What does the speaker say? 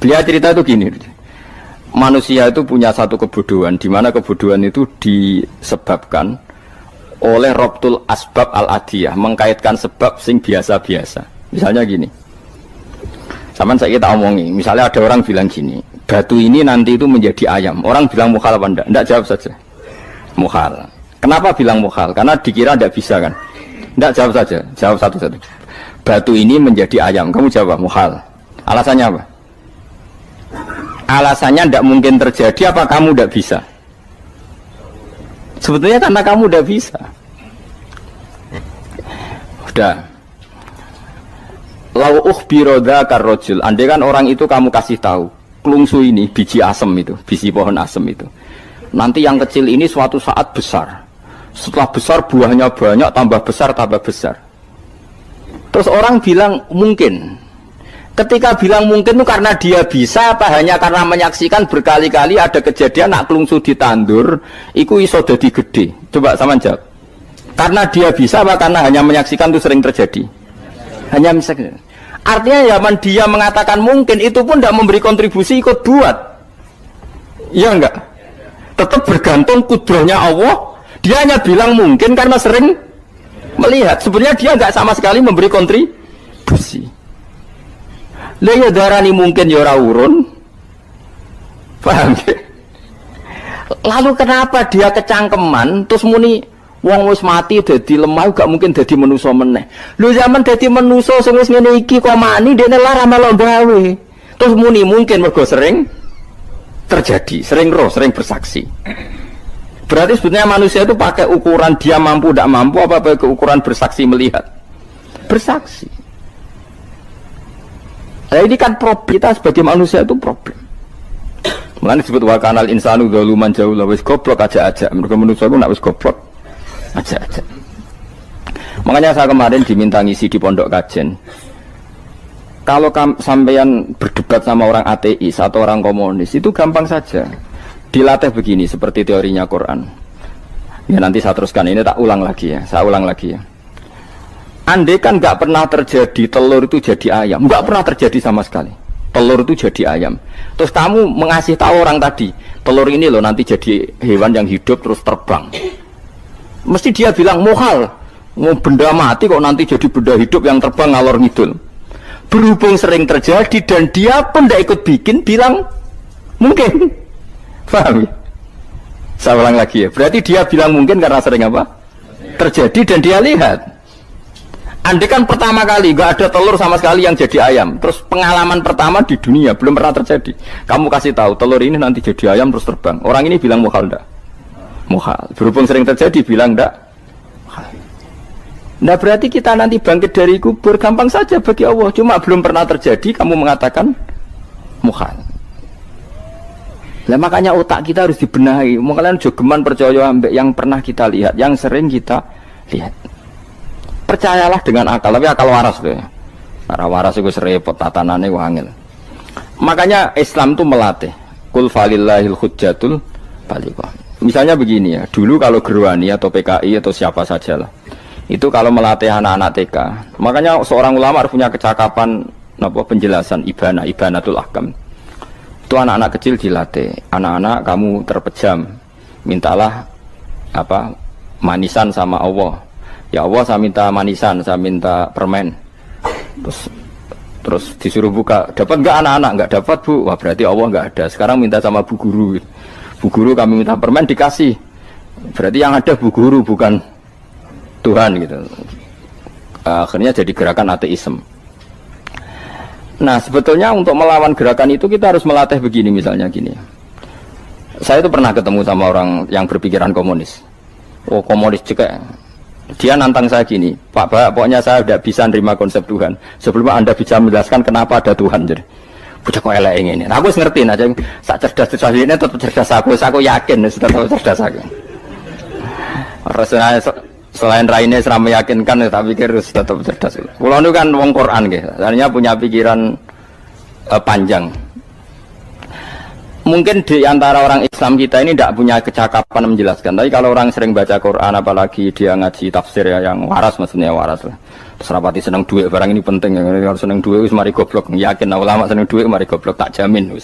Beliau cerita itu gini, manusia itu punya satu kebodohan, di mana kebodohan itu disebabkan oleh robtul asbab al-adiyah, mengkaitkan sebab sing biasa-biasa. Misalnya gini, sama saya kita omongin, misalnya ada orang bilang gini, batu ini nanti itu menjadi ayam. Orang bilang mukhal apa enggak? Enggak, jawab saja. Mukhal. Kenapa bilang mukhal? Karena dikira enggak bisa kan? Enggak, jawab saja. Jawab satu-satu. Batu ini menjadi ayam. Kamu jawab mukhal. Alasannya apa? Alasannya enggak mungkin terjadi apa kamu enggak bisa? Sebetulnya karena kamu enggak bisa. Udah. Lau ukhbiro dzakar rajul. Andai kan orang itu kamu kasih tahu, klungsu ini biji asem itu, biji pohon asem itu. Nanti yang kecil ini suatu saat besar. Setelah besar buahnya banyak, tambah besar, tambah besar. Terus orang bilang mungkin. Ketika bilang mungkin itu karena dia bisa apa hanya karena menyaksikan berkali-kali ada kejadian nak klungsu ditandur, iku iso dadi gede. Coba sama jawab. Karena dia bisa apa karena hanya menyaksikan itu sering terjadi? Hanya misalnya. Artinya zaman dia mengatakan mungkin itu pun tidak memberi kontribusi ikut buat. Iya enggak? Tetap bergantung kudrahnya Allah. Dia hanya bilang mungkin karena sering melihat. Sebenarnya dia enggak sama sekali memberi kontribusi. Lah ya darani mungkin ya ora urun. Paham ya? Lalu kenapa dia kecangkeman terus muni wong wis mati dadi lemah gak mungkin dadi manusa meneh. Lho zaman dadi manusa sing wis ngene iki kok mani dene lara melo gawe. Terus muni mungkin mergo sering terjadi, sering roh, sering bersaksi. Berarti sebetulnya manusia itu pakai ukuran dia mampu tidak mampu apa pakai ukuran bersaksi melihat. Bersaksi. Nah ini kan problem kita sebagai manusia itu problem. Mulane disebut wa kanal insanu dzaluman jahula wis goblok aja-aja. Mergo manusia itu nak wis goblok aja-aja. Makanya saya kemarin diminta ngisi di pondok kajen. Kalau sampeyan berdebat sama orang ateis atau orang komunis itu gampang saja. Dilatih begini seperti teorinya Quran. Ya nanti saya teruskan ini tak ulang lagi ya. Saya ulang lagi ya. Andai kan nggak pernah terjadi telur itu jadi ayam, nggak pernah terjadi sama sekali. Telur itu jadi ayam. Terus kamu mengasih tahu orang tadi, telur ini loh nanti jadi hewan yang hidup terus terbang. Mesti dia bilang mukhal, mau benda mati kok nanti jadi benda hidup yang terbang ngalor ngidul. Berhubung sering terjadi dan dia pun tidak ikut bikin, bilang mungkin. Paham ya? Saya ulang lagi ya. Berarti dia bilang mungkin karena sering apa? Terjadi dan dia lihat. Andai kan pertama kali nggak ada telur sama sekali yang jadi ayam, terus pengalaman pertama di dunia belum pernah terjadi. Kamu kasih tahu telur ini nanti jadi ayam terus terbang. Orang ini bilang mukhal enggak? Mukhal. Berhubung sering terjadi bilang enggak? Nah berarti kita nanti bangkit dari kubur gampang saja bagi Allah. Cuma belum pernah terjadi kamu mengatakan mukhal. Nah makanya otak kita harus dibenahi. Makanya jogeman percaya ambek yang pernah kita lihat, yang sering kita lihat. Percayalah dengan akal, tapi akal waras deh. Karena waras itu serepot tatanannya wangil. Makanya Islam itu melatih. Kul falillahil hujjatul balighah. Misalnya begini ya, dulu kalau Gerwani atau PKI atau siapa saja lah, itu kalau melatih anak-anak TK, makanya seorang ulama harus punya kecakapan penjelasan ibanatul ahkam. Itu anak-anak kecil dilatih. Anak-anak kamu terpejam, mintalah manisan sama Allah. Ya Allah saya minta manisan, saya minta permen. Terus disuruh buka, dapat enggak anak-anak? Enggak dapat bu. Wah berarti Allah enggak ada. Sekarang minta sama bu guru. Bu guru kami minta permen dikasih. Berarti yang ada bu guru bukan Tuhan gitu. Akhirnya jadi gerakan ateisme. Nah sebetulnya untuk melawan gerakan itu kita harus melatih begini misalnya gini. Saya itu pernah ketemu sama orang yang berpikiran komunis. Oh komunis juga. Dia nantang saya gini, Pak, pokoknya saya tidak bisa nerima konsep Tuhan sebelum Anda bisa menjelaskan kenapa ada Tuhan. Jadi, bocah kok elek ini. Nah, aku ngerti aja, sak cerdas ini tetap cerdas aku yakin, tetap cerdas aku. Rasanya selain raine seram meyakinkan, tak pikir tetap cerdas. Kulo itu kan wong Quran gitu, artinya punya pikiran panjang. Mungkin di antara orang Islam kita ini tidak punya kecakapan menjelaskan. Tapi kalau orang sering baca Quran, apalagi dia ngaji tafsir ya, yang waras maksudnya waras lah. Terus rapati seneng duit barang ini penting. Kalau seneng duit, mari goblok. Yakin ulama seneng duit, mari goblok tak jamin.